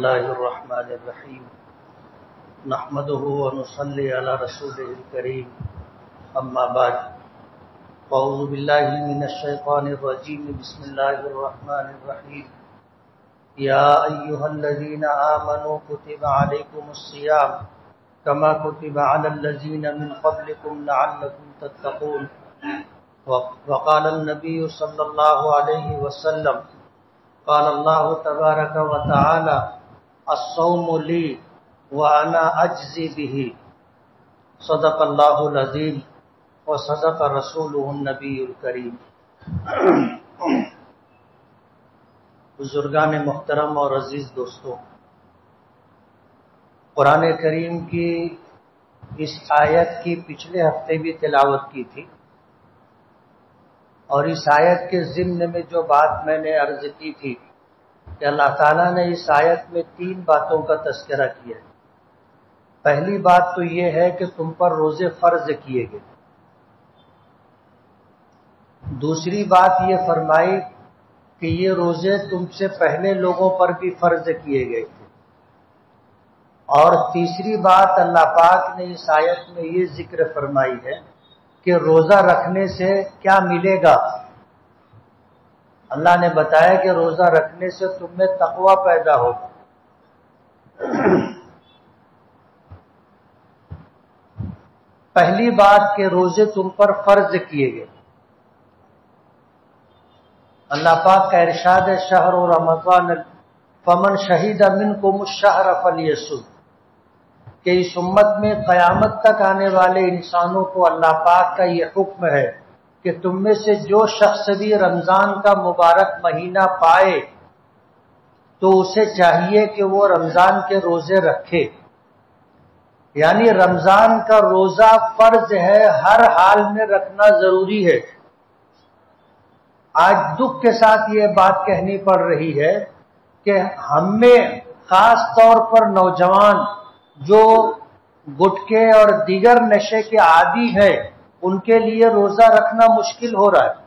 الله الرحمن الرحيم نحمده ونصلي على رسوله الكريم أما بعد أعوذ بالله من الشيطان الرجيم بسم الله الرحمن الرحيم يا أيها الذين آمنوا كتب عليكم الصيام كما كتب على الذين من قبلكم لعلكم تتقون وقال النبي صلى الله عليه وسلم قال الله تبارك وتعالى الصوم لي وأنا أجزي به صدق الله العظيم وصدق رسوله النبي الكريم۔ بزرگان محترم اور عزیز دوستو، قرآن کریم کی اس آیت کی پچھلے ہفتے بھی تلاوت کی تھی، اور اس آیت کے ضمن میں جو بات میں نے عرض کی تھی کہ اللہ تعالیٰ نے اس آیت میں 3 باتوں کا تذکرہ کیا ہے۔ پہلی بات تو یہ ہے کہ تم پر روزے فرض کیے گئے۔ دوسری بات یہ فرمائی کہ یہ روزے تم سے پہلے لوگوں پر بھی فرض کیے گئے تھے۔ اور تیسری بات اللہ پاک نے اس آیت میں یہ ذکر فرمائی ہے کہ روزہ رکھنے سے کیا ملے گا۔ اللہ نے بتایا کہ روزہ رکھنے سے تم میں تقوی پیدا ہوگا۔ پہلی بات کہ روزے تم پر فرض کیے گئے۔ اللہ پاک کا ارشاد ہے شہر رمضان فمن شہید منکم الشہر فلیصم، کہ اس امت میں قیامت تک آنے والے انسانوں کو اللہ پاک کا یہ حکم ہے کہ تم میں سے جو شخص بھی رمضان کا مبارک مہینہ پائے تو اسے چاہیے کہ وہ رمضان کے روزے رکھے۔ یعنی رمضان کا روزہ فرض ہے، ہر حال میں رکھنا ضروری ہے۔ آج دکھ کے ساتھ یہ بات کہنی پڑ رہی ہے کہ ہم میں خاص طور پر نوجوان جو گٹکے اور دیگر نشے کے عادی ہیں، ان کے لیے روزہ رکھنا مشکل ہو رہا ہے۔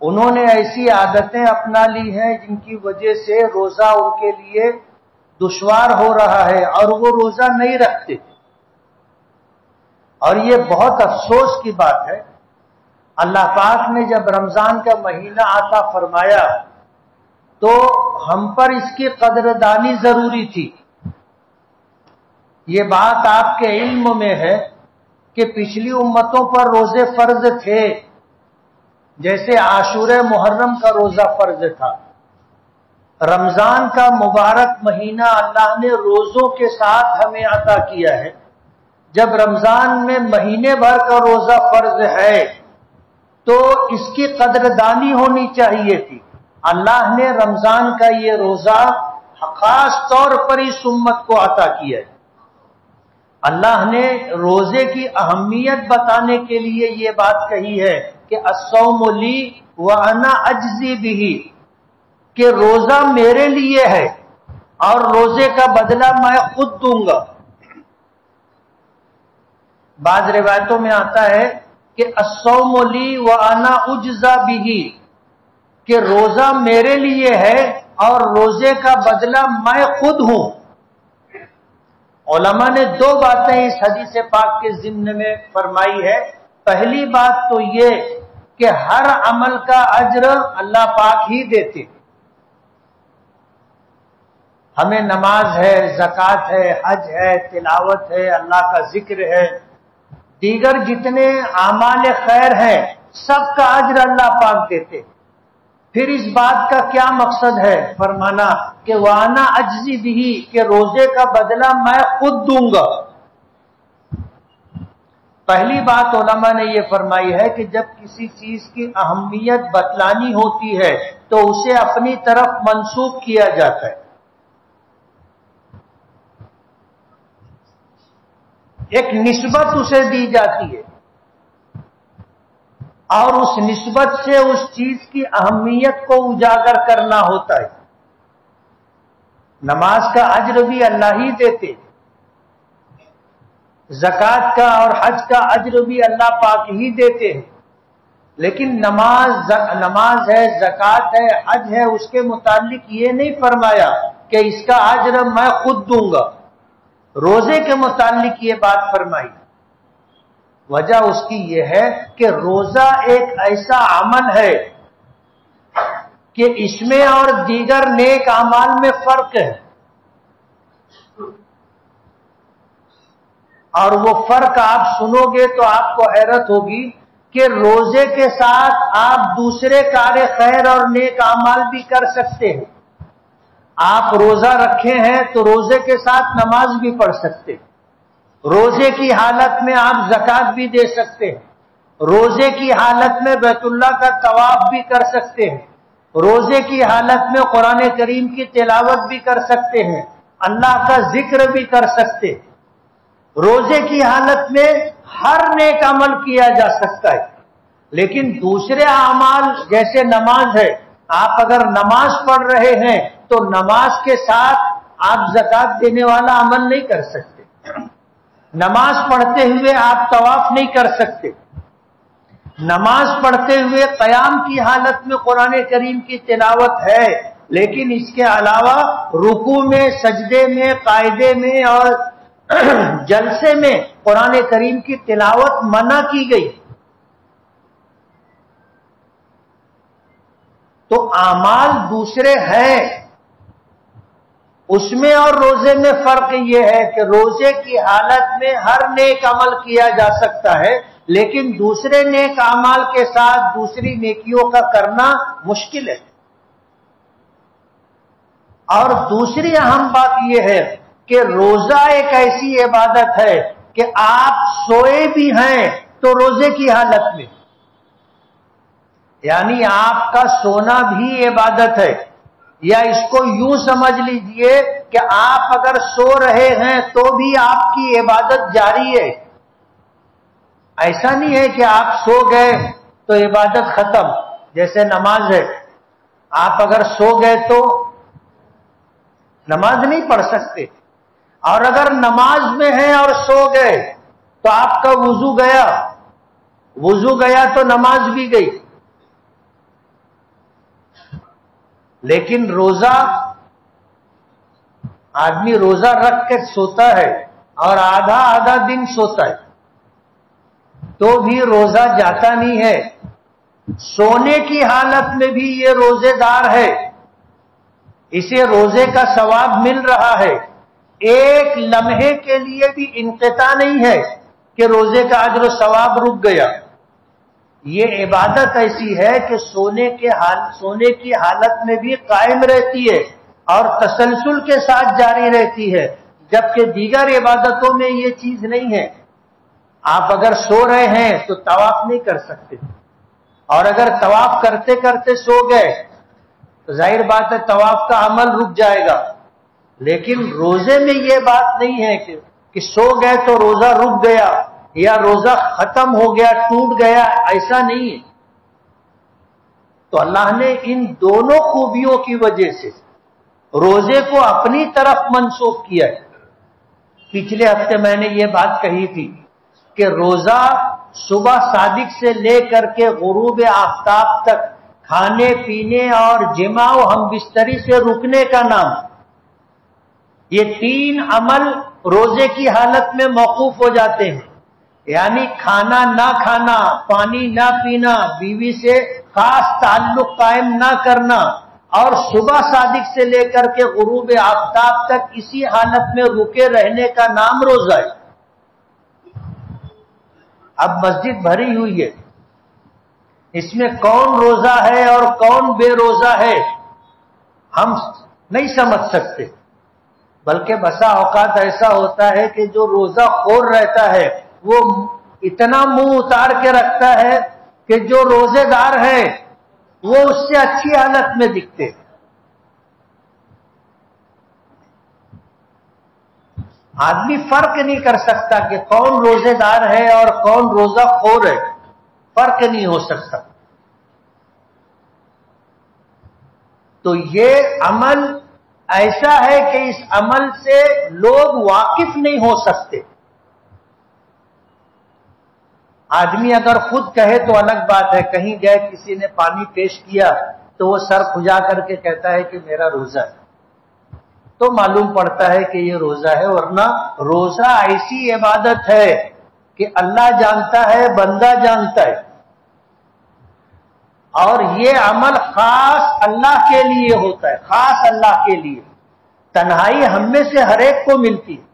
انہوں نے ایسی عادتیں اپنا لی ہیں جن کی وجہ سے روزہ ان کے لیے دشوار ہو رہا ہے اور وہ روزہ نہیں رکھتے۔ اور یہ بہت افسوس کی بات ہے۔ اللہ پاک نے جب رمضان کا مہینہ عطا فرمایا تو ہم پر اس کی قدردانی ضروری تھی۔ یہ بات آپ کے علم میں ہے کہ پچھلی امتوں پر روزے فرض تھے، جیسے عاشورہ محرم کا روزہ فرض تھا۔ رمضان کا مبارک مہینہ اللہ نے روزوں کے ساتھ ہمیں عطا کیا ہے۔ جب رمضان میں مہینے بھر کا روزہ فرض ہے تو اس کی قدردانی ہونی چاہیے تھی۔ اللہ نے رمضان کا یہ روزہ خاص طور پر اس امت کو عطا کیا ہے۔ اللہ نے روزے کی اہمیت بتانے کے لیے یہ بات کہی ہے کہ الصوم لی وانا اجزی بہ، کہ روزہ میرے لیے ہے اور روزے کا بدلہ میں خود دوں گا۔ بعض روایتوں میں آتا ہے کہ الصوم لی وانا اجزا بہ، کہ روزہ میرے لیے ہے اور روزے کا بدلہ میں خود ہوں۔ علماء نے 2 باتیں اس حدیث پاک کے ضمن میں فرمائی ہے۔ پہلی بات تو یہ کہ ہر عمل کا اجر اللہ پاک ہی دیتے۔ ہمیں نماز ہے، زکوٰۃ ہے، حج ہے، تلاوت ہے، اللہ کا ذکر ہے، دیگر جتنے اعمال خیر ہیں سب کا اجر اللہ پاک دیتے۔ پھر اس بات کا کیا مقصد ہے؟ فرمانا کہ وانا اجزی بہ، کہ روزے کا بدلہ میں خود دوں گا۔ پہلی بات علماء نے یہ فرمائی ہے کہ جب کسی چیز کی اہمیت بتلانی ہوتی ہے تو اسے اپنی طرف منسوب کیا جاتا ہے۔ ایک نسبت اسے دی جاتی ہے اور اس نسبت سے اس چیز کی اہمیت کو اجاگر کرنا ہوتا ہے۔ نماز کا اجر بھی اللہ ہی دیتے، زکوٰۃ کا اور حج کا اجر بھی اللہ پاک ہی دیتے ہیں، لیکن نماز ہے، زکوٰۃ ہے، حج ہے، اس کے متعلق یہ نہیں فرمایا کہ اس کا اجر میں خود دوں گا. روزے کے متعلق یہ بات فرمائی. وجہ اس کی یہ ہے کہ روزہ ایک ایسا عمل ہے کہ اس میں اور دیگر نیک اعمال میں فرق ہے، اور وہ فرق آپ سنو گے تو آپ کو حیرت ہوگی کہ روزے کے ساتھ آپ دوسرے کار خیر اور نیک اعمال بھی کر سکتے ہیں. آپ روزہ رکھے ہیں تو روزے کے ساتھ نماز بھی پڑھ سکتے ہیں. روزے کی حالت میں آپ زکوٰۃ بھی دے سکتے ہیں. روزے کی حالت میں بیت اللہ کا طواف بھی کر سکتے ہیں. روزے کی حالت میں قرآن کریم کی تلاوت بھی کر سکتے ہیں. اللہ کا ذکر بھی کر سکتے ہیں. روزے کی حالت میں ہر نیک عمل کیا جا سکتا ہے. لیکن دوسرے اعمال جیسے نماز ہے، آپ اگر نماز پڑھ رہے ہیں تو نماز کے ساتھ آپ زکوٰۃ دینے والا عمل نہیں کر سکتے. نماز پڑھتے ہوئے آپ طواف نہیں کر سکتے. نماز پڑھتے ہوئے قیام کی حالت میں قرآن کریم کی تلاوت ہے، لیکن اس کے علاوہ رکوع میں، سجدے میں، قاعدے میں اور جلسے میں قرآن کریم کی تلاوت منع کی گئی. تو اعمال دوسرے ہیں. اس میں اور روزے میں فرق یہ ہے کہ روزے کی حالت میں ہر نیک عمل کیا جا سکتا ہے، لیکن دوسرے نیک اعمال کے ساتھ دوسری نیکیوں کا کرنا مشکل ہے. اور دوسری اہم بات یہ ہے کہ روزہ ایک ایسی عبادت ہے کہ آپ سوئے بھی ہیں تو روزے کی حالت میں، یعنی آپ کا سونا بھی عبادت ہے. یا اس کو یوں سمجھ لیجئے کہ آپ اگر سو رہے ہیں تو بھی آپ کی عبادت جاری ہے. ایسا نہیں ہے کہ آپ سو گئے تو عبادت ختم، جیسے نماز ہے. آپ اگر سو گئے تو نماز نہیں پڑھ سکتے، اور اگر نماز میں ہیں اور سو گئے تو آپ کا وضو گیا تو نماز بھی گئی. لیکن روزہ، آدمی روزہ رکھ کے سوتا ہے اور آدھا دن سوتا ہے تو بھی روزہ جاتا نہیں ہے. سونے کی حالت میں بھی یہ روزے دار ہے، اسے روزے کا ثواب مل رہا ہے. ایک لمحے کے لیے بھی انقطاع نہیں ہے کہ روزے کا اجر و ثواب رک گیا. یہ عبادت ایسی ہے کہ سونے کی حالت میں بھی قائم رہتی ہے اور تسلسل کے ساتھ جاری رہتی ہے، جبکہ دیگر عبادتوں میں یہ چیز نہیں ہے. آپ اگر سو رہے ہیں تو طواف نہیں کر سکتے، اور اگر طواف کرتے کرتے سو گئے تو ظاہر بات ہے طواف کا عمل رک جائے گا. لیکن روزے میں یہ بات نہیں ہے کہ سو گئے تو روزہ رک گیا یا روزہ ختم ہو گیا، ٹوٹ گیا، ایسا نہیں ہے. تو اللہ نے ان دونوں خوبیوں کی وجہ سے روزے کو اپنی طرف منسوخ کیا ہے. پچھلے ہفتے میں نے یہ بات کہی تھی کہ روزہ صبح صادق سے لے کر کے غروب آفتاب تک کھانے پینے اور جماع و ہم بستری سے رکنے کا نام. یہ تین عمل روزے کی حالت میں موقوف ہو جاتے ہیں، یعنی کھانا نہ کھانا، پانی نہ پینا، بیوی سے خاص تعلق قائم نہ کرنا، اور صبح صادق سے لے کر کے غروب آفتاب تک اسی حالت میں رکے رہنے کا نام روزہ ہے. اب مسجد بھری ہوئی ہے، اس میں کون روزہ ہے اور کون بے روزہ ہے ہم نہیں سمجھ سکتے. بلکہ بسا اوقات ایسا ہوتا ہے کہ جو روزہ خور رہتا ہے وہ اتنا منہ اتار کے رکھتا ہے کہ جو روزے دار ہے وہ اس سے اچھی حالت میں دکھتے. آدمی فرق نہیں کر سکتا کہ کون روزے دار ہے اور کون روزہ خور ہے، فرق نہیں ہو سکتا. تو یہ عمل ایسا ہے کہ اس عمل سے لوگ واقف نہیں ہو سکتے. آدمی اگر خود کہے تو الگ بات ہے، کہیں گئے کسی نے پانی پیش کیا تو وہ سر کھجا کر کے کہتا ہے کہ میرا روزہ ہے. تو معلوم پڑتا ہے کہ یہ روزہ ہے، ورنہ روزہ ایسی عبادت ہے کہ اللہ جانتا ہے، بندہ جانتا ہے، اور یہ عمل خاص اللہ کے لیے ہوتا ہے، خاص اللہ کے لیے۔ تنہائی ہم میں سے ہر ایک کو ملتی ہے،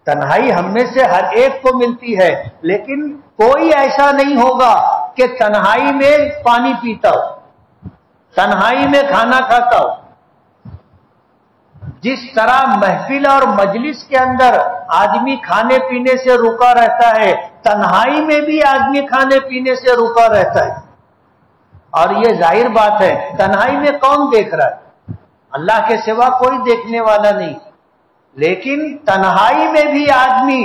تنہائی ہم میں سے ہر ایک کو ملتی ہے، لیکن کوئی ایسا نہیں ہوگا کہ تنہائی میں پانی پیتا ہو، تنہائی میں کھانا کھاتا ہو۔ جس طرح محفل اور مجلس کے اندر آدمی کھانے پینے سے رکا رہتا ہے، تنہائی میں بھی آدمی کھانے پینے سے رکا رہتا ہے۔ اور یہ ظاہر بات ہے، تنہائی میں کون دیکھ رہا ہے؟ اللہ کے سوا کوئی دیکھنے والا نہیں، لیکن تنہائی میں بھی آدمی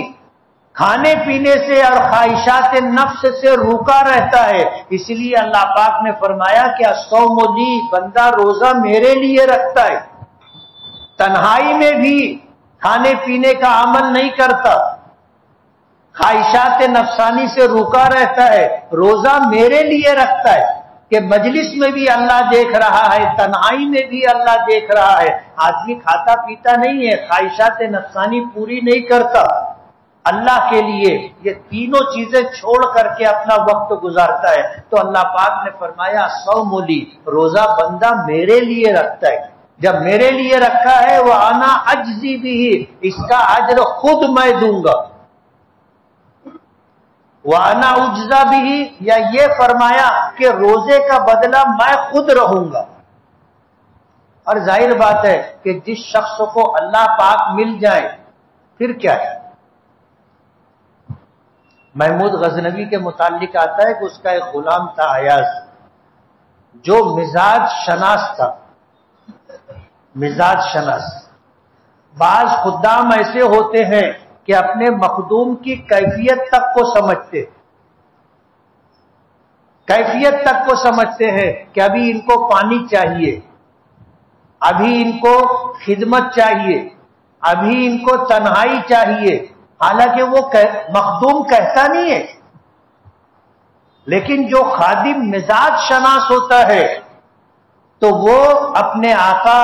کھانے پینے سے اور خواہشات نفس سے روکا رہتا ہے۔ اس لیے اللہ پاک نے فرمایا کہ الصوم لی، بندہ روزہ میرے لیے رکھتا ہے، تنہائی میں بھی کھانے پینے کا عمل نہیں کرتا، خواہشات نفسانی سے روکا رہتا ہے، روزہ میرے لیے رکھتا ہے کہ مجلس میں بھی اللہ دیکھ رہا ہے، تنہائی میں بھی اللہ دیکھ رہا ہے۔ آدمی کھاتا پیتا نہیں ہے، خواہشات نفسانی پوری نہیں کرتا، اللہ کے لیے یہ تینوں چیزیں چھوڑ کر کے اپنا وقت گزارتا ہے، تو اللہ پاک نے فرمایا الصوم لی، روزہ بندہ میرے لیے رکھتا ہے۔ جب میرے لیے رکھا ہے وہ انا اجزی بھی، اس کا اجر خود میں دوں گا۔ وَأَنَا أُجْزَى بِهِ، یا یہ فرمایا کہ روزے کا بدلہ میں خود رہوں گا۔ اور ظاہر بات ہے کہ جس شخص کو اللہ پاک مل جائے پھر کیا ہے؟ محمود غزنوی کے متعلق آتا ہے کہ اس کا ایک غلام تھا ایاز، جو مزاج شناس تھا، مزاج شناس۔ بعض خدام ایسے ہوتے ہیں کہ اپنے مخدوم کی کیفیت تک کو سمجھتے، کیفیت تک کو سمجھتے ہیں کہ ابھی ان کو پانی چاہیے، ابھی ان کو خدمت چاہیے، ابھی ان کو تنہائی چاہیے، حالانکہ وہ مخدوم کہتا نہیں ہے، لیکن جو خادم مزاج شناس ہوتا ہے تو وہ اپنے آقا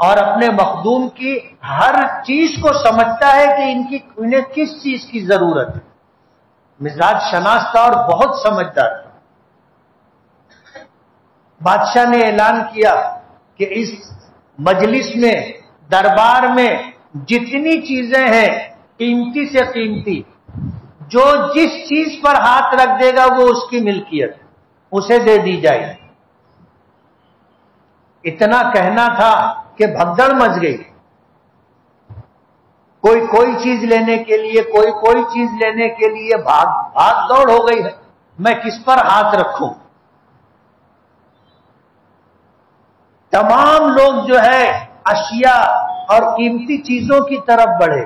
اور اپنے مخدوم کی ہر چیز کو سمجھتا ہے کہ انہیں کس چیز کی ضرورت ہے۔ مزاج شناس تھا اور بہت سمجھدار تھا۔ بادشاہ نے اعلان کیا کہ اس مجلس میں، دربار میں جتنی چیزیں ہیں قیمتی سے قیمتی، جو جس چیز پر ہاتھ رکھ دے گا وہ اس کی ملکیت، اسے دے دی جائے۔ اتنا کہنا تھا کہ بھگدڑ مچ گئی، کوئی چیز لینے کے لیے، کوئی چیز لینے کے لیے بھاگ دوڑ ہو گئی ہے، میں کس پر ہاتھ رکھوں؟ تمام لوگ جو ہے اشیاء اور قیمتی چیزوں کی طرف بڑھے۔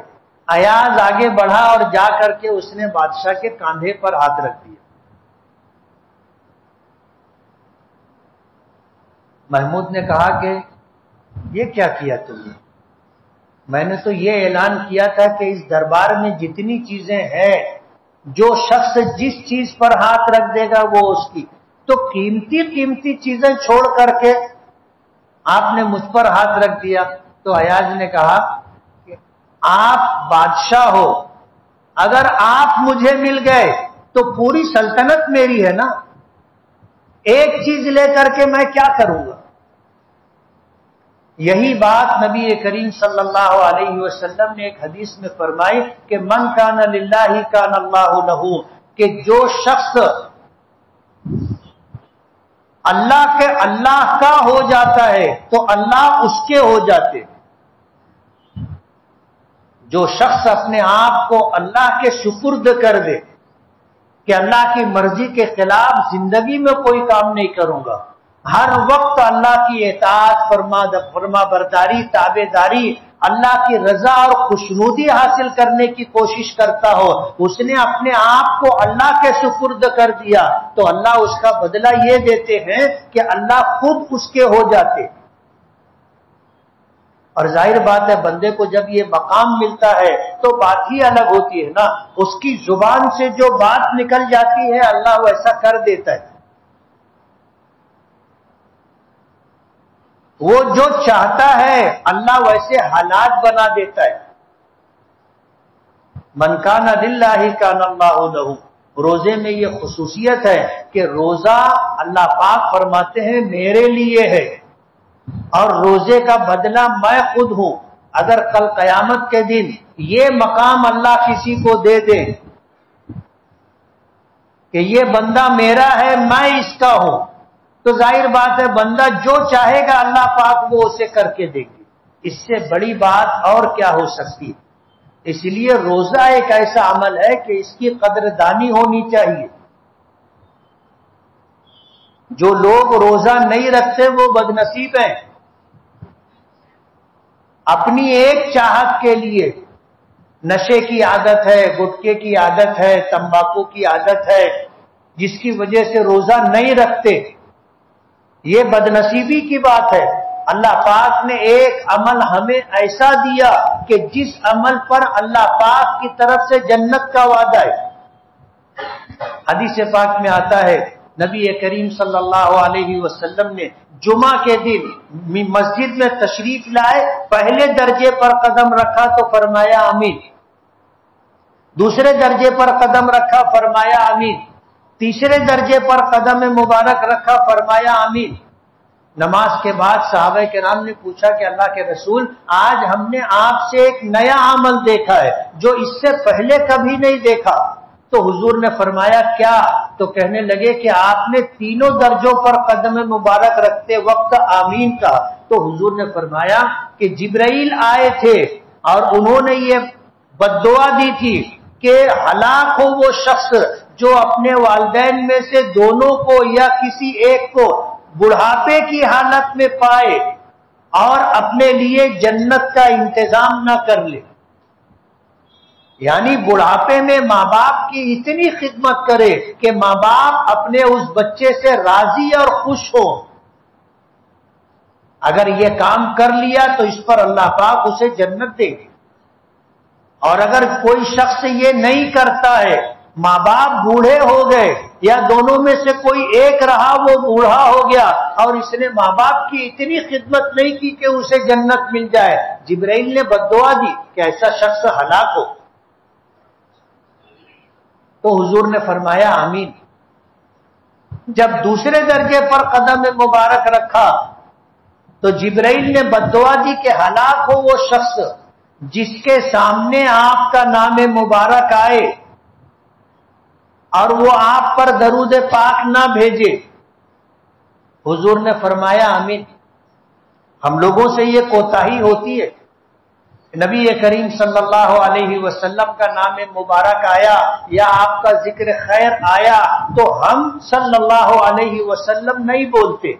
ایاز آگے بڑھا اور جا کر کے اس نے بادشاہ کے کاندھے پر ہاتھ رکھ دیا۔ محمود نے کہا کہ یہ کیا کیا تم نے؟ میں نے تو یہ اعلان کیا تھا کہ اس دربار میں جتنی چیزیں ہیں، جو شخص جس چیز پر ہاتھ رکھ دے گا وہ اس کی، تو قیمتی چیزیں چھوڑ کر کے آپ نے مجھ پر ہاتھ رکھ دیا۔ تو ایاز نے کہا کہ آپ بادشاہ ہو، اگر آپ مجھے مل گئے تو پوری سلطنت میری ہے نا، ایک چیز لے کر کے میں کیا کروں گا؟ یہی بات نبی کریم صلی اللہ علیہ وسلم نے ایک حدیث میں فرمائی کہ من کان للہ کان اللہ لہ، کہ جو شخص اللہ کا ہو جاتا ہے تو اللہ اس کے ہو جاتے۔ جو شخص اپنے آپ کو اللہ کے سپرد کر دے کہ اللہ کی مرضی کے خلاف زندگی میں کوئی کام نہیں کروں گا، ہر وقت اللہ کی اطاعت، فرما برداری، تابع داری، اللہ کی رضا اور خوشنودی حاصل کرنے کی کوشش کرتا ہو، اس نے اپنے آپ کو اللہ کے سپرد کر دیا تو اللہ اس کا بدلہ یہ دیتے ہیں کہ اللہ خود اس کے ہو جاتے۔ اور ظاہر بات ہے بندے کو جب یہ مقام ملتا ہے تو بات ہی الگ ہوتی ہے نا، اس کی زبان سے جو بات نکل جاتی ہے اللہ ویسا کر دیتا ہے۔ وہ جو چاہتا ہے اللہ ویسے حالات بنا دیتا ہے. من کان للہ کان اللہ لہ. روزے میں یہ خصوصیت ہے کہ روزہ اللہ پاک فرماتے ہیں میرے لیے ہے اور روزے کا بدلہ میں خود ہوں. اگر کل قیامت کے دن یہ مقام اللہ کسی کو دے دے کہ یہ بندہ میرا ہے میں اس کا ہوں, تو ظاہر بات ہے بندہ جو چاہے گا اللہ پاک وہ اسے کر کے دے گی. اس سے بڑی بات اور کیا ہو سکتی ہے؟ اس لیے روزہ ایک ایسا عمل ہے کہ اس کی قدردانی ہونی چاہیے. جو لوگ روزہ نہیں رکھتے وہ بدنصیب ہیں. اپنی ایک چاہت کے لیے نشے کی عادت ہے, گٹکے کی عادت ہے, تمباکو کی عادت ہے, جس کی وجہ سے روزہ نہیں رکھتے. یہ بدنصیبی کی بات ہے. اللہ پاک نے ایک عمل ہمیں ایسا دیا کہ جس عمل پر اللہ پاک کی طرف سے جنت کا وعدہ ہے. حدیث پاک میں آتا ہے نبی کریم صلی اللہ علیہ وسلم نے جمعہ کے دن مسجد میں تشریف لائے, پہلے درجے پر قدم رکھا تو فرمایا آمین, دوسرے درجے پر قدم رکھا فرمایا آمین, تیسرے درجے پر قدم مبارک رکھا فرمایا آمین. نماز کے بعد صحابہ کرام نے پوچھا کہ اللہ کے رسول آج ہم نے آپ سے ایک نیا عمل دیکھا ہے جو اس سے پہلے کبھی نہیں دیکھا. تو حضور نے فرمایا کیا؟ تو کہنے لگے کہ آپ نے تینوں درجوں پر قدم مبارک رکھتے وقت آمین کہا. تو حضور نے فرمایا کہ جبرائیل آئے تھے اور انہوں نے یہ بد دعا دی تھی کہ ہلاک ہو وہ شخص جو اپنے والدین میں سے دونوں کو یا کسی ایک کو بڑھاپے کی حالت میں پائے اور اپنے لیے جنت کا انتظام نہ کر لے. یعنی بڑھاپے میں ماں باپ کی اتنی خدمت کرے کہ ماں باپ اپنے اس بچے سے راضی اور خوش ہو. اگر یہ کام کر لیا تو اس پر اللہ پاک اسے جنت دے گی. اور اگر کوئی شخص یہ نہیں کرتا ہے, ماں باپ بوڑھے ہو گئے یا دونوں میں سے کوئی ایک رہا وہ بوڑھا ہو گیا اور اس نے ماں باپ کی اتنی خدمت نہیں کی کہ اسے جنت مل جائے, جبرائیل نے بد دعا دی کہ ایسا شخص ہلاک ہو. تو حضور نے فرمایا آمین. جب دوسرے درجے پر قدم مبارک رکھا تو جبرائیل نے بد دعا دی کہ ہلاک ہو وہ شخص جس کے سامنے آپ کا نام مبارک آئے اور وہ آپ پر درود پاک نہ بھیجے. حضور نے فرمایا آمین. ہم لوگوں سے یہ کوتاہی ہوتی ہے. نبی کریم صلی اللہ علیہ وسلم کا نام مبارک آیا یا آپ کا ذکر خیر آیا تو ہم صلی اللہ علیہ وسلم نہیں بولتے.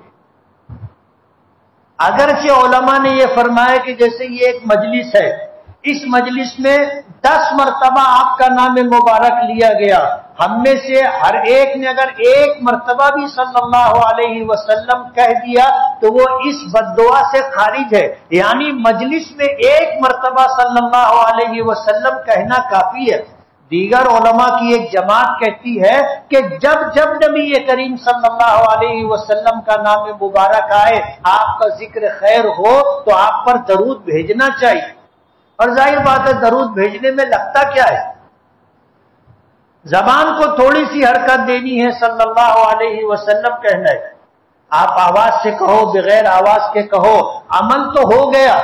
اگرچہ علماء نے یہ فرمایا کہ جیسے یہ ایک مجلس ہے, اس مجلس میں 10 مرتبہ آپ کا نام مبارک لیا گیا, ہم میں سے ہر ایک نے اگر ایک مرتبہ بھی صلی اللہ علیہ وسلم کہہ دیا تو وہ اس بد دعا سے خارج ہے. یعنی مجلس میں ایک مرتبہ صلی اللہ علیہ وسلم کہنا کافی ہے. دیگر علماء کی ایک جماعت کہتی ہے کہ جب جب نبی کریم صلی اللہ علیہ وسلم کا نام مبارک آئے, آپ کا ذکر خیر ہو تو آپ پر درود بھیجنا چاہیے. اور ظاہر بات ہے درود بھیجنے میں لگتا کیا ہے, زبان کو تھوڑی سی حرکت دینی ہے, صلی اللہ علیہ وسلم کہنا ہے. آپ آواز سے کہو بغیر آواز کے کہو, عمل تو ہو گیا.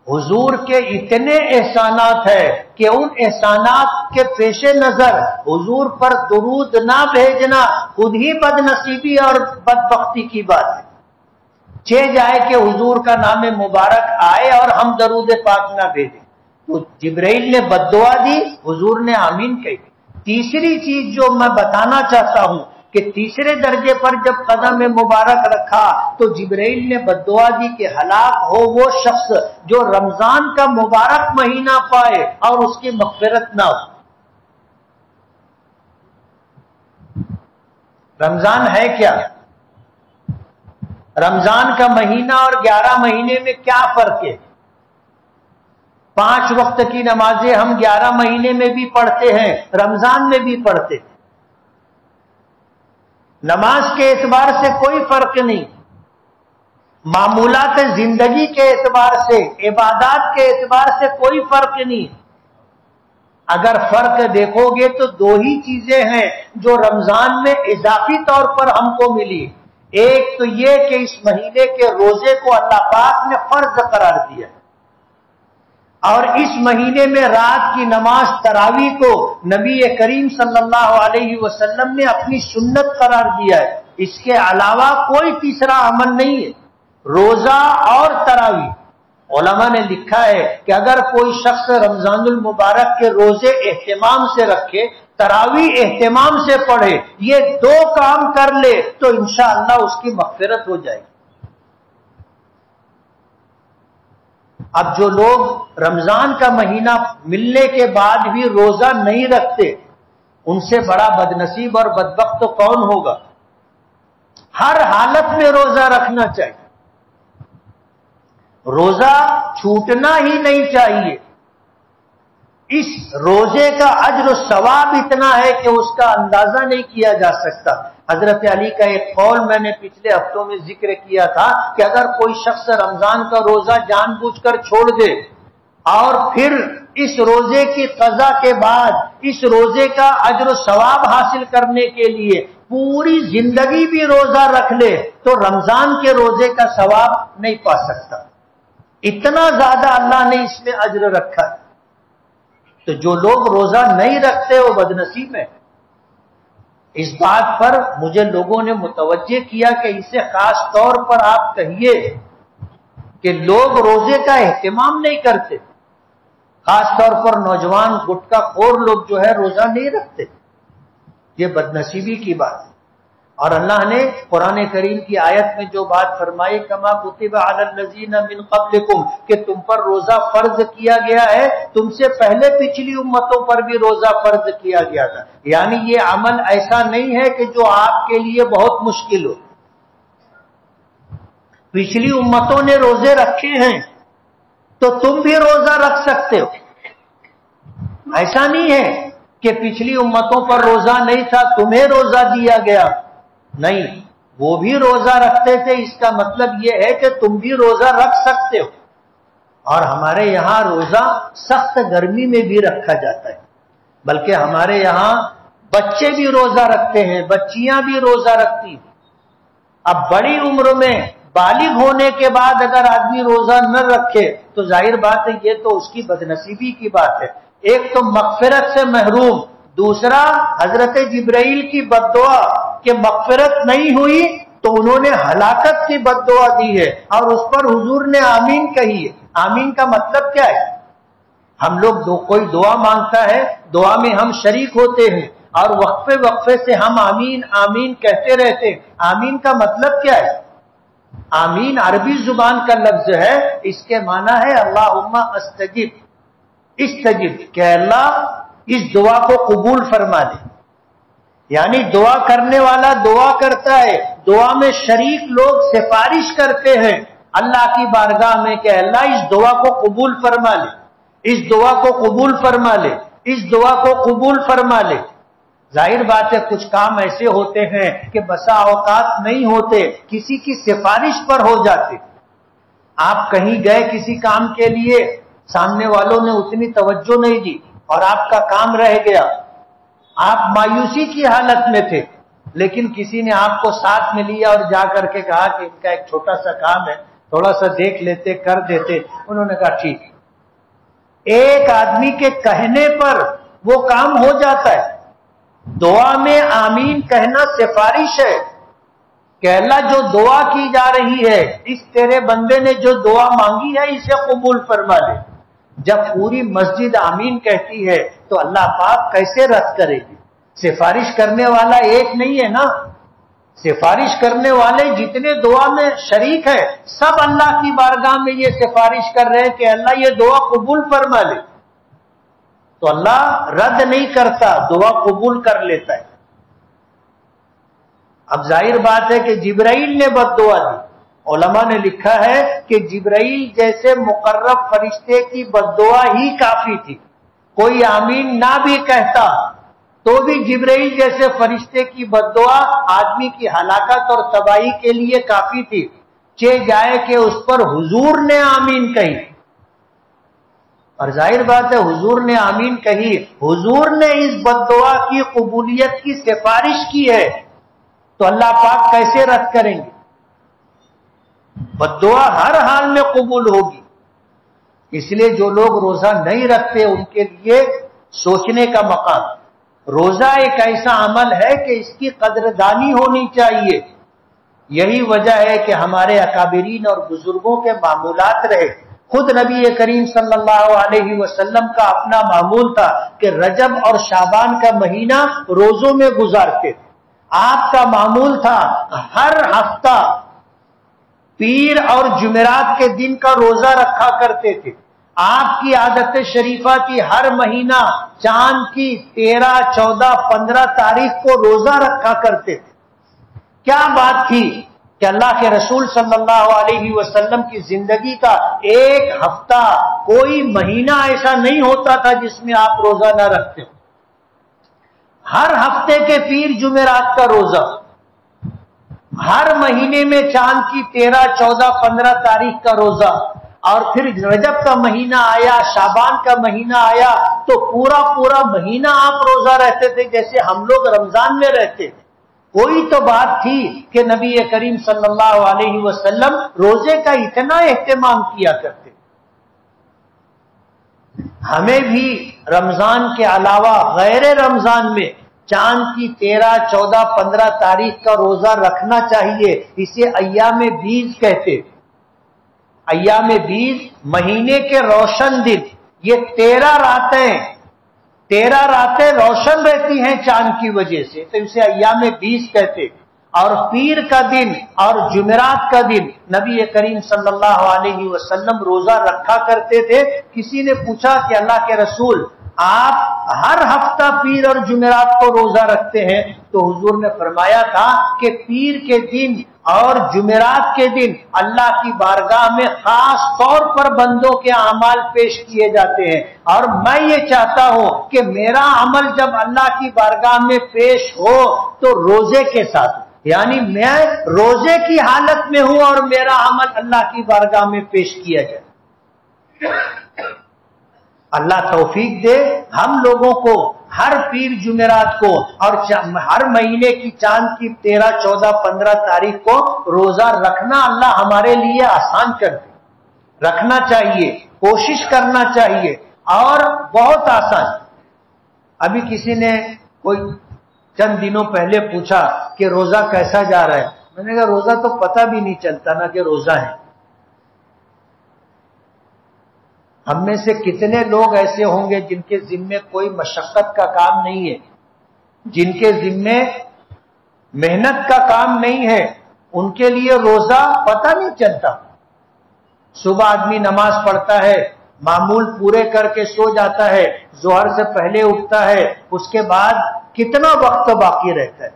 حضور کے اتنے احسانات ہیں کہ ان احسانات کے پیش نظر حضور پر درود نہ بھیجنا خود ہی بد نصیبی اور بدبختی کی بات ہے. جائے کہ حضور کا نام مبارک آئے اور ہم درود پاک نہ بھیجیں. تو جبرائیل نے بد دعا دی, حضور نے آمین کہی. تیسری چیز جو میں بتانا چاہتا ہوں کہ تیسرے درجے پر جب قدم مبارک رکھا تو جبرائیل نے بد دعا دی کہ ہلاک ہو وہ شخص جو رمضان کا مبارک مہینہ پائے اور اس کی مغفرت نہ ہو. رمضان ہے کیا؟ رمضان کا مہینہ اور 11 مہینے میں کیا فرق ہے؟ 5 وقت کی نمازیں ہم 11 مہینے میں بھی پڑھتے ہیں, رمضان میں بھی پڑھتے ہیں. نماز کے اعتبار سے کوئی فرق نہیں. معمولات زندگی کے اعتبار سے، عبادات کے اعتبار سے کوئی فرق نہیں۔ اگر فرق دیکھو گے تو دو ہی چیزیں ہیں جو رمضان میں اضافی طور پر ہم کو ملی۔ ایک تو یہ کہ اس مہینے کے روزے کو اللہ پاک نے فرض قرار دیا، اور اس مہینے میں رات کی نماز تراویح کو نبی کریم صلی اللہ علیہ وسلم نے اپنی سنت قرار دیا ہے۔ اس کے علاوہ کوئی تیسرا عمل نہیں ہے، روزہ اور تراویح۔ علماء نے لکھا ہے کہ اگر کوئی شخص رمضان المبارک کے روزے اہتمام سے رکھے، تراویح اہتمام سے پڑھے، یہ دو کام کر لے تو انشاءاللہ اس کی مغفرت ہو جائے گی۔ اب جو لوگ رمضان کا مہینہ ملنے کے بعد بھی روزہ نہیں رکھتے، ان سے بڑا بدنصیب اور بدبخت تو کون ہوگا؟ ہر حالت میں روزہ رکھنا چاہیے، روزہ چھوٹنا ہی نہیں چاہیے۔ اس روزے کا اجر و ثواب اتنا ہے کہ اس کا اندازہ نہیں کیا جا سکتا۔ حضرت علی کا ایک قول میں نے پچھلے ہفتوں میں ذکر کیا تھا کہ اگر کوئی شخص رمضان کا روزہ جان بوجھ کر چھوڑ دے اور پھر اس روزے کی قضا کے بعد اس روزے کا اجر و ثواب حاصل کرنے کے لیے پوری زندگی بھی روزہ رکھ لے تو رمضان کے روزے کا ثواب نہیں پا سکتا، اتنا زیادہ اللہ نے اس میں اجر رکھا ہے۔ تو جو لوگ روزہ نہیں رکھتے وہ بدنصیب ہیں۔ اس بات پر مجھے لوگوں نے متوجہ کیا کہ اسے خاص طور پر آپ کہیے کہ لوگ روزے کا اہتمام نہیں کرتے، خاص طور پر نوجوان گٹکا خور لوگ جو ہے روزہ نہیں رکھتے، یہ بدنصیبی کی بات ہے۔ اور اللہ نے قرآن کریم کی آیت میں جو بات فرمائی کما کتب علی الذین من قبلکم، کہ تم پر روزہ فرض کیا گیا ہے، تم سے پہلے پچھلی امتوں پر بھی روزہ فرض کیا گیا تھا، یعنی یہ عمل ایسا نہیں ہے کہ جو آپ کے لیے بہت مشکل ہو۔ پچھلی امتوں نے روزے رکھے ہیں تو تم بھی روزہ رکھ سکتے ہو۔ ایسا نہیں ہے کہ پچھلی امتوں پر روزہ نہیں تھا تمہیں روزہ دیا گیا، نہیں، وہ بھی روزہ رکھتے تھے، اس کا مطلب یہ ہے کہ تم بھی روزہ رکھ سکتے ہو۔ اور ہمارے یہاں روزہ سخت گرمی میں بھی رکھا جاتا ہے، بلکہ ہمارے یہاں بچے بھی روزہ رکھتے ہیں، بچیاں بھی روزہ رکھتی ہیں۔ اب بڑی عمر میں بالغ ہونے کے بعد اگر آدمی روزہ نہ رکھے تو ظاہر بات ہے یہ تو اس کی بدنصیبی کی بات ہے۔ ایک تو مغفرت سے محروم، دوسرا حضرت جبرائیل کی بد دعا کہ مغفرت نہیں ہوئی تو انہوں نے ہلاکت کی بد دعا دی ہے، اور اس پر حضور نے آمین کہی ہے۔ آمین کا مطلب کیا ہے؟ ہم لوگ کوئی دعا مانگتا ہے، دعا میں ہم شریک ہوتے ہیں اور وقفے وقفے سے ہم آمین آمین کہتے رہتے ہیں۔ آمین کا مطلب کیا ہے؟ آمین عربی زبان کا لفظ ہے، اس کے معنی ہے اللہم استجب، استجب، کہ اللہ اس دعا کو قبول فرما لے۔ یعنی دعا کرنے والا دعا کرتا ہے، دعا میں شریک لوگ سفارش کرتے ہیں اللہ کی بارگاہ میں کہ اللہ اس دعا کو قبول فرما لے، اس دعا کو قبول فرما لے، اس دعا کو قبول فرما لے۔ ظاہر بات ہے کچھ کام ایسے ہوتے ہیں کہ بسا اوقات نہیں ہوتے، کسی کی سفارش پر ہو جاتے۔ آپ کہیں گئے کسی کام کے لیے، سامنے والوں نے اتنی توجہ نہیں دی اور آپ کا کام رہ گیا، آپ مایوسی کی حالت میں تھے، لیکن کسی نے آپ کو ساتھ میں لیا اور جا کر کے کہا کہ ان کا ایک چھوٹا سا کام ہے، تھوڑا سا دیکھ لیتے، کر دیتے۔ انہوں نے کہا ٹھیک۔ ایک آدمی کے کہنے پر وہ کام ہو جاتا ہے۔ دعا میں آمین کہنا سفارش ہے کہ اللہ جو دعا کی جا رہی ہے، اس تیرے بندے نے جو دعا مانگی ہے اسے قبول فرما لے۔ جب پوری مسجد آمین کہتی ہے تو اللہ پاک کیسے رد کرے گی؟ سفارش کرنے والا ایک نہیں ہے نا، سفارش کرنے والے جتنے دعا میں شریک ہے سب اللہ کی بارگاہ میں یہ سفارش کر رہے ہیں کہ اللہ یہ دعا قبول فرما لے، تو اللہ رد نہیں کرتا، دعا قبول کر لیتا ہے۔ اب ظاہر بات ہے کہ جبرائیل نے بد دعا دی۔ علماء نے لکھا ہے کہ جبرائیل جیسے مقرب فرشتے کی بد دعا ہی کافی تھی، کوئی آمین نہ بھی کہتا تو بھی جبرائیل جیسے فرشتے کی بد دعا آدمی کی ہلاکت اور تباہی کے لیے کافی تھی۔ جائے کہ اس پر حضور نے آمین کہی. اور ظاہر بات ہے حضور نے آمین کہی, حضور نے اس بددعا کی قبولیت کی سفارش کی ہے, تو اللہ پاک کیسے رد کریں گے؟ بددعا ہر حال میں قبول ہوگی. اس لیے جو لوگ روزہ نہیں رکھتے ان کے لیے سوچنے کا مقام. روزہ ایک ایسا عمل ہے کہ اس کی قدردانی ہونی چاہیے. یہی وجہ ہے کہ ہمارے اکابرین اور بزرگوں کے معمولات رہے. خود نبی کریم صلی اللہ علیہ وسلم کا اپنا معمول تھا کہ رجب اور شعبان کا مہینہ روزوں میں گزارتے تھے. آپ کا معمول تھا ہر ہفتہ پیر اور جمعرات کے دن کا روزہ رکھا کرتے تھے. آپ کی عادت شریفہ تھی ہر مہینہ چاند کی 13, 14, 15 تاریخ کو روزہ رکھا کرتے تھے. کیا بات تھی کہ اللہ کے رسول صلی اللہ علیہ وسلم کی زندگی کا ایک ہفتہ, کوئی مہینہ ایسا نہیں ہوتا تھا جس میں آپ روزہ نہ رکھتے. ہر ہفتے کے پیر جمعرات کا روزہ, ہر مہینے میں چاند کی 13, 14, 15 تاریخ کا روزہ, اور پھر رجب کا مہینہ آیا, شعبان کا مہینہ آیا تو پورا مہینہ آپ روزہ رہتے تھے جیسے ہم لوگ رمضان میں رہتے تھے. کوئی تو بات تھی کہ نبی کریم صلی اللہ علیہ وسلم روزے کا اتنا اہتمام کیا کرتے. ہمیں بھی رمضان کے علاوہ غیر رمضان میں چاند کی 13, 14, 15 تاریخ کا روزہ رکھنا چاہیے. اسے ایام بیض کہتے. ایام بیض مہینے کے روشن دن, یہ 13 راتیں روشن رہتی ہیں چاند کی وجہ سے, تو اسے ایام بیض کہتے. اور پیر کا دن اور جمعرات کا دن نبی کریم صلی اللہ علیہ وسلم روزہ رکھا کرتے تھے. کسی نے پوچھا کہ اللہ کے رسول آپ ہر ہفتہ پیر اور جمعرات کو روزہ رکھتے ہیں, تو حضور نے فرمایا تھا کہ پیر کے دن اور جمعرات کے دن اللہ کی بارگاہ میں خاص طور پر بندوں کے اعمال پیش کیے جاتے ہیں, اور میں یہ چاہتا ہوں کہ میرا عمل جب اللہ کی بارگاہ میں پیش ہو تو روزے کے ساتھ, یعنی میں روزے کی حالت میں ہوں اور میرا عمل اللہ کی بارگاہ میں پیش کیا جائے. اللہ توفیق دے ہم لوگوں کو ہر پیر جمعرات کو اور ہر مہینے کی چاند کی 13, 14, 15 تاریخ کو روزہ رکھنا اللہ ہمارے لیے آسان کر دے. رکھنا چاہیے, کوشش کرنا چاہیے, اور بہت آسان. ابھی کسی نے کوئی چند دنوں پہلے پوچھا کہ روزہ کیسا جا رہا ہے. میں نے کہا روزہ تو پتہ بھی نہیں چلتا نا کہ روزہ ہے. ہم میں سے کتنے لوگ ایسے ہوں گے جن کے ذمے کوئی مشقت کا کام نہیں ہے, جن کے ذمے محنت کا کام نہیں ہے, ان کے لیے روزہ پتہ نہیں چلتا. صبح آدمی نماز پڑھتا ہے, معمول پورے کر کے سو جاتا ہے, ظہر سے پہلے اٹھتا ہے, اس کے بعد کتنا وقت باقی رہتا ہے.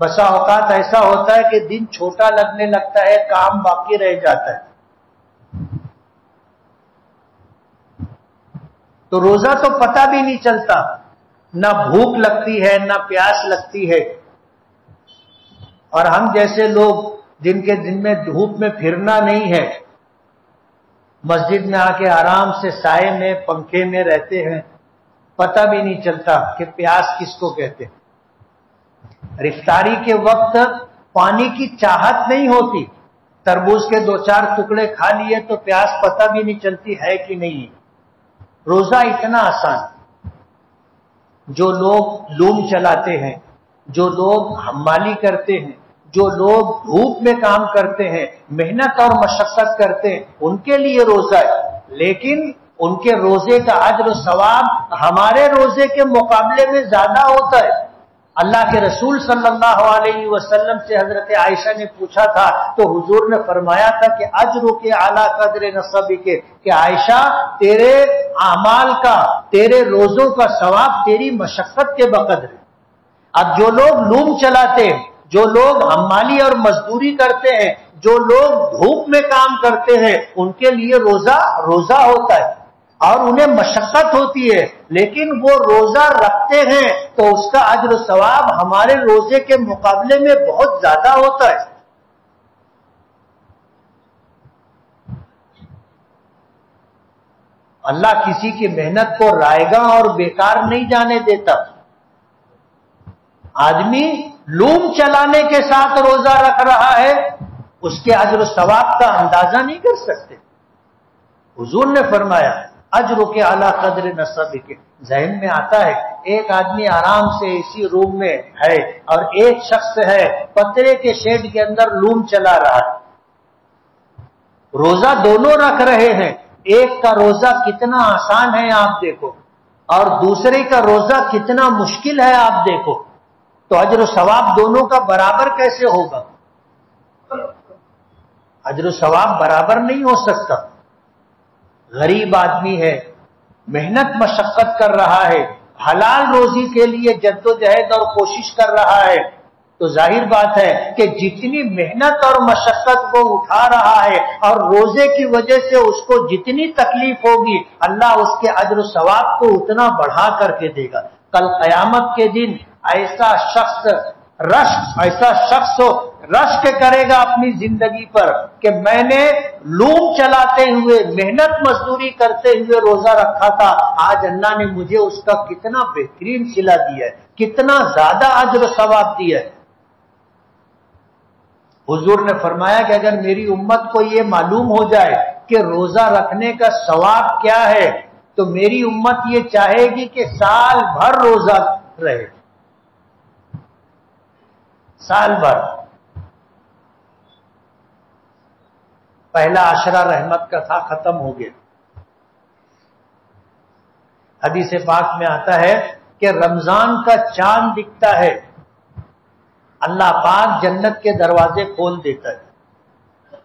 بسا اوقات ایسا ہوتا ہے کہ دن چھوٹا لگنے لگتا ہے, کام باقی رہ جاتا ہے. تو روزہ تو پتہ بھی نہیں چلتا, نہ بھوک لگتی ہے نہ پیاس لگتی ہے. اور ہم جیسے لوگ جن کے دن میں دھوپ میں پھرنا نہیں ہے, مسجد میں آ کے آرام سے سائے میں پنکھے میں رہتے ہیں, پتہ بھی نہیں چلتا کہ پیاس کس کو کہتے ہیں. افطاری کے وقت پانی کی چاہت نہیں ہوتی, تربوز کے 2-4 ٹکڑے کھا لیے تو پیاس پتہ بھی نہیں چلتی ہے کہ نہیں. روزہ اتنا آسان. جو لوگ لوم چلاتے ہیں, جو لوگ حمالی کرتے ہیں, جو لوگ دھوپ میں کام کرتے ہیں, محنت اور مشقت کرتے ہیں, ان کے لیے روزہ ہے. لیکن ان کے روزے کا اجر و ثواب ہمارے روزے کے مقابلے میں زیادہ ہوتا ہے. اللہ کے رسول صلی اللہ علیہ وسلم سے حضرت عائشہ نے پوچھا تھا تو حضور نے فرمایا تھا کہ اجر کے اعلیٰ قدر نصب کے, کہ عائشہ تیرے اعمال کا, تیرے روزوں کا ثواب تیری مشقت کے بقدر ہے. اب جو لوگ لوم چلاتے ہیں, جو لوگ حمالی اور مزدوری کرتے ہیں, جو لوگ دھوپ میں کام کرتے ہیں, ان کے لیے روزہ ہوتا ہے اور انہیں مشقت ہوتی ہے, لیکن وہ روزہ رکھتے ہیں تو اس کا اجر و ثواب ہمارے روزے کے مقابلے میں بہت زیادہ ہوتا ہے. اللہ کسی کی محنت کو رائگاں اور بیکار نہیں جانے دیتا. آدمی لوم چلانے کے ساتھ روزہ رکھ رہا ہے، اس کے اجر و ثواب کا اندازہ نہیں کر سکتے. حضور نے فرمایا اجر کے اعلیٰ قدر نصب کے. ذہن میں آتا ہے ایک آدمی آرام سے اسی روم میں ہے اور ایک شخص ہے پترے کے شیڈ کے اندر لوم چلا رہا ہے. روزہ دونوں رکھ رہے ہیں، ایک کا روزہ کتنا آسان ہے آپ دیکھو، اور دوسرے کا روزہ کتنا مشکل ہے آپ دیکھو. تو اجر و ثواب دونوں کا برابر کیسے ہوگا؟ اجر و ثواب برابر نہیں ہو سکتا. غریب آدمی ہے، محنت مشقت کر رہا ہے، حلال روزی کے لیے جدوجہد اور کوشش کر رہا ہے، تو ظاہر بات ہے کہ جتنی محنت اور مشقت وہ اٹھا رہا ہے اور روزے کی وجہ سے اس کو جتنی تکلیف ہوگی اللہ اس کے اجر و ثواب کو اتنا بڑھا کر کے دے گا. کل قیامت کے دن ایسا شخص رشک کرے گا اپنی زندگی پر کہ میں نے لوم چلاتے ہوئے محنت مزدوری کرتے ہوئے روزہ رکھا تھا، آج اللہ نے مجھے اس کا کتنا بہترین صلہ دیا ہے، کتنا زیادہ اجر و ثواب دیا ہے. حضور نے فرمایا کہ اگر میری امت کو یہ معلوم ہو جائے کہ روزہ رکھنے کا ثواب کیا ہے تو میری امت یہ چاہے گی کہ سال بھر روزہ رہے. سال بھر. پہلا عشرہ رحمت کا تھا، ختم ہو گیا. حدیث پاک میں آتا ہے کہ رمضان کا چاند دکھتا ہے، اللہ پاک جنت کے دروازے کھول دیتا ہے،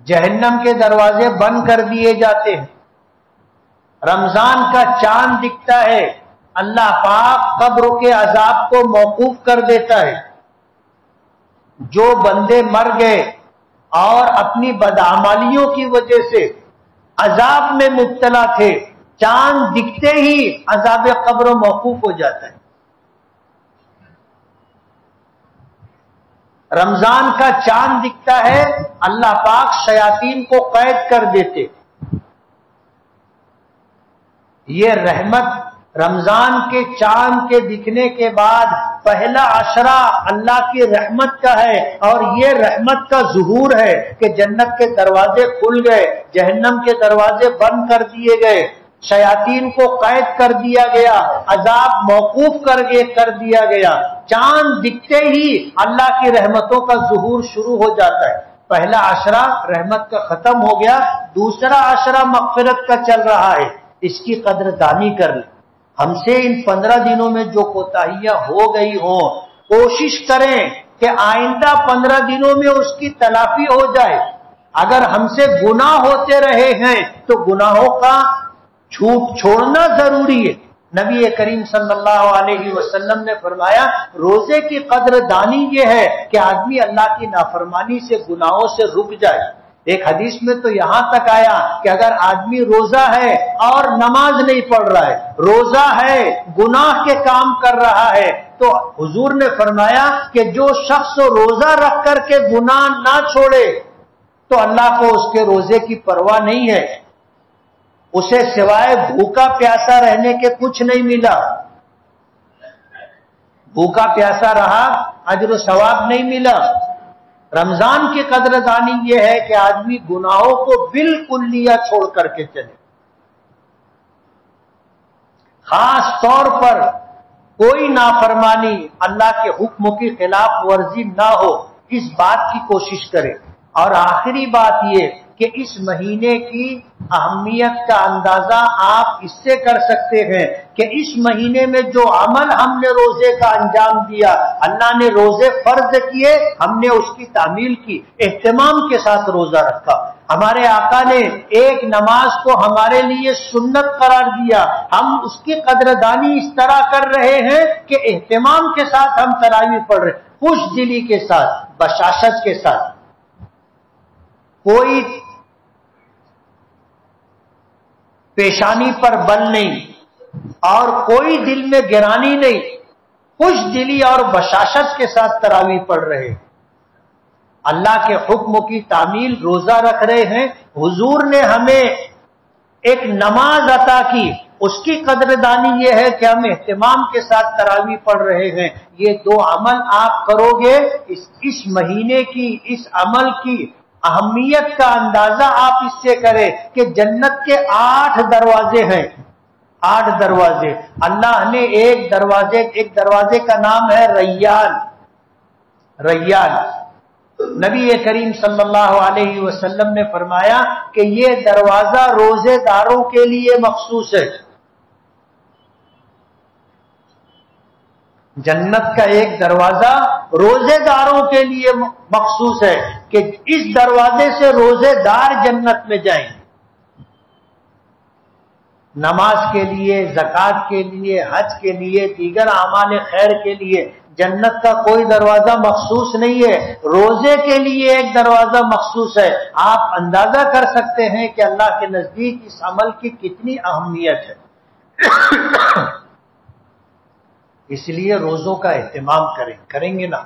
جہنم کے دروازے بند کر دیے جاتے ہیں. رمضان کا چاند دکھتا ہے، اللہ پاک قبر کے عذاب کو موقوف کر دیتا ہے. جو بندے مر گئے اور اپنی بدعمالیوں کی وجہ سے عذاب میں مبتلا تھے، چاند دکھتے ہی عذاب قبر موقوف ہو جاتا ہے. رمضان کا چاند دکھتا ہے، اللہ پاک شیاطین کو قید کر دیتے. یہ رحمت رمضان کے چاند کے دکھنے کے بعد پہلا عشرہ اللہ کی رحمت کا ہے، اور یہ رحمت کا ظہور ہے کہ جنت کے دروازے کھل گئے، جہنم کے دروازے بند کر دیے گئے، شیاطین کو قید کر دیا گیا، عذاب موقوف کر دیا گیا. چاند دکھتے ہی اللہ کی رحمتوں کا ظہور شروع ہو جاتا ہے. پہلا عشرہ رحمت کا ختم ہو گیا، دوسرا عشرہ مغفرت کا چل رہا ہے. اس کی قدر دانی کر لیں. ہم سے ان 15 دنوں میں جو کوتاہیاں ہو گئی ہوں، کوشش کریں کہ آئندہ 15 دنوں میں اس کی تلافی ہو جائے. اگر ہم سے گناہ ہوتے رہے ہیں تو گناہوں کا چھوڑنا ضروری ہے. نبی کریم صلی اللہ علیہ وسلم نے فرمایا روزے کی قدر دانی یہ ہے کہ آدمی اللہ کی نافرمانی سے، گناہوں سے رک جائے. ایک حدیث میں تو یہاں تک آیا کہ اگر آدمی روزہ ہے اور نماز نہیں پڑھ رہا ہے، روزہ ہے گناہ کے کام کر رہا ہے، تو حضور نے فرمایا کہ جو شخص روزہ رکھ کر کے گناہ نہ چھوڑے تو اللہ کو اس کے روزے کی پرواہ نہیں ہے. اسے سوائے بھوکا پیاسا رہنے کے کچھ نہیں ملا. بھوکا پیاسا رہا، اجر و ثواب نہیں ملا. رمضان کی قدر دانی یہ ہے کہ آدمی گناہوں کو بالکل لیا چھوڑ کر کے چلے. خاص طور پر کوئی نافرمانی، اللہ کے حکم کی خلاف ورزی نہ ہو، اس بات کی کوشش کرے. اور آخری بات یہ کہ اس مہینے کی اہمیت کا اندازہ آپ اس سے کر سکتے ہیں کہ اس مہینے میں جو عمل ہم نے روزے کا انجام دیا، اللہ نے روزے فرض کیے، ہم نے اس کی تعمیل کی، اہتمام کے ساتھ روزہ رکھا. ہمارے آقا نے ایک نماز کو ہمارے لیے سنت قرار دیا، ہم اس کی قدردانی اس طرح کر رہے ہیں کہ اہتمام کے ساتھ ہم تراویح پڑھ رہے، خوش دلی کے ساتھ، بشاشت کے ساتھ. کوئی پیشانی پر بل نہیں اور کوئی دل میں گرانی نہیں، خوش دلی اور بشاشت کے ساتھ تراویح پڑھ رہے، اللہ کے حکم کی تعمیل، روزہ رکھ رہے ہیں. حضور نے ہمیں ایک نماز عطا کی، اس کی قدردانی یہ ہے کہ ہم اہتمام کے ساتھ تراویح پڑھ رہے ہیں۔ یہ دو عمل آپ کرو گے، اس مہینے کی اس عمل کی اہمیت کا اندازہ آپ اس سے کریں کہ جنت کے 8 دروازے ہیں، 8 دروازے۔ اللہ نے ایک دروازے کا نام ہے ریان۔ ریان نبی کریم صلی اللہ علیہ وسلم نے فرمایا کہ یہ دروازہ روزے داروں کے لیے مخصوص ہے۔ جنت کا ایک دروازہ روزے داروں کے لیے مخصوص ہے کہ اس دروازے سے روزے دار جنت میں جائیں۔ نماز کے لیے، زکات کے لیے، حج کے لیے، دیگر اعمال خیر کے لیے جنت کا کوئی دروازہ مخصوص نہیں ہے، روزے کے لیے ایک دروازہ مخصوص ہے۔ آپ اندازہ کر سکتے ہیں کہ اللہ کے نزدیک اس عمل کی کتنی اہمیت ہے۔ اس لیے روزوں کا اہتمام کریں گے نا۔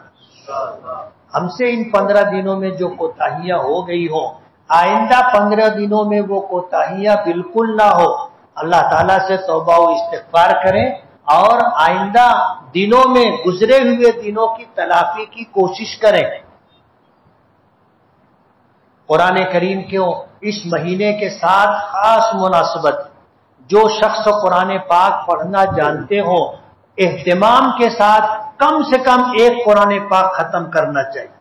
ہم سے ان 15 دنوں میں جو کوتاہیاں ہو گئی ہوں، آئندہ 15 دنوں میں وہ کوتاہیاں بالکل نہ ہو۔ اللہ تعالیٰ سے توبہ و استغفار کریں اور آئندہ دنوں میں گزرے ہوئے دنوں کی تلافی کی کوشش کریں۔ قرآن کریم کے اس مہینے کے ساتھ خاص مناسبت، جو شخص قرآن پاک پڑھنا جانتے ہوں اہتمام کے ساتھ کم سے کم ایک قرآن پاک ختم کرنا چاہیے،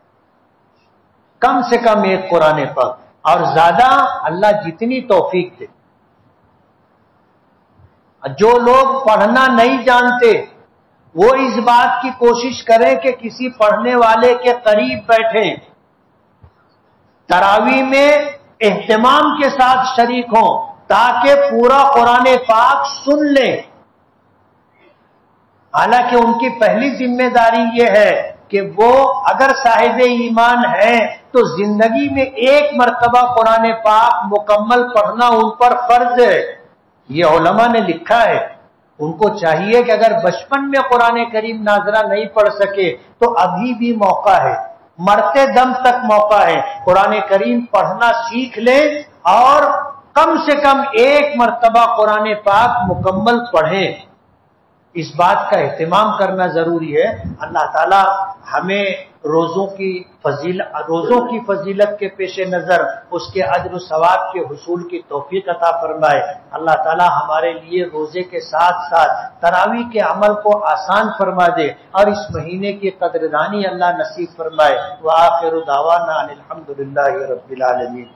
کم سے کم ایک قرآن پاک، اور زیادہ اللہ جتنی توفیق دے۔ جو لوگ پڑھنا نہیں جانتے وہ اس بات کی کوشش کریں کہ کسی پڑھنے والے کے قریب بیٹھیں، تراویح میں اہتمام کے ساتھ شریک ہوں تاکہ پورا قرآن پاک سن لیں۔ حالانکہ ان کی پہلی ذمہ داری یہ ہے کہ وہ اگر صاحب ایمان ہیں تو زندگی میں ایک مرتبہ قرآن پاک مکمل پڑھنا ان پر فرض ہے۔ یہ علماء نے لکھا ہے، ان کو چاہیے کہ اگر بچپن میں قرآن کریم ناظرہ نہیں پڑھ سکے تو ابھی بھی موقع ہے، مرتے دم تک موقع ہے، قرآن کریم پڑھنا سیکھ لیں اور کم سے کم ایک مرتبہ قرآن پاک مکمل پڑھیں۔ اس بات کا اہتمام کرنا ضروری ہے۔ اللہ تعالی ہمیں روزوں کی فضیلت کے پیش نظر اس کے اجر و ثواب کے حصول کی توفیق عطا فرمائے۔ اللہ تعالی ہمارے لیے روزے کے ساتھ ساتھ تراویح کے عمل کو آسان فرما دے اور اس مہینے کی قدردانی اللہ نصیب فرمائے۔ وآخر دعوانا ان الحمد للہ رب العالمین۔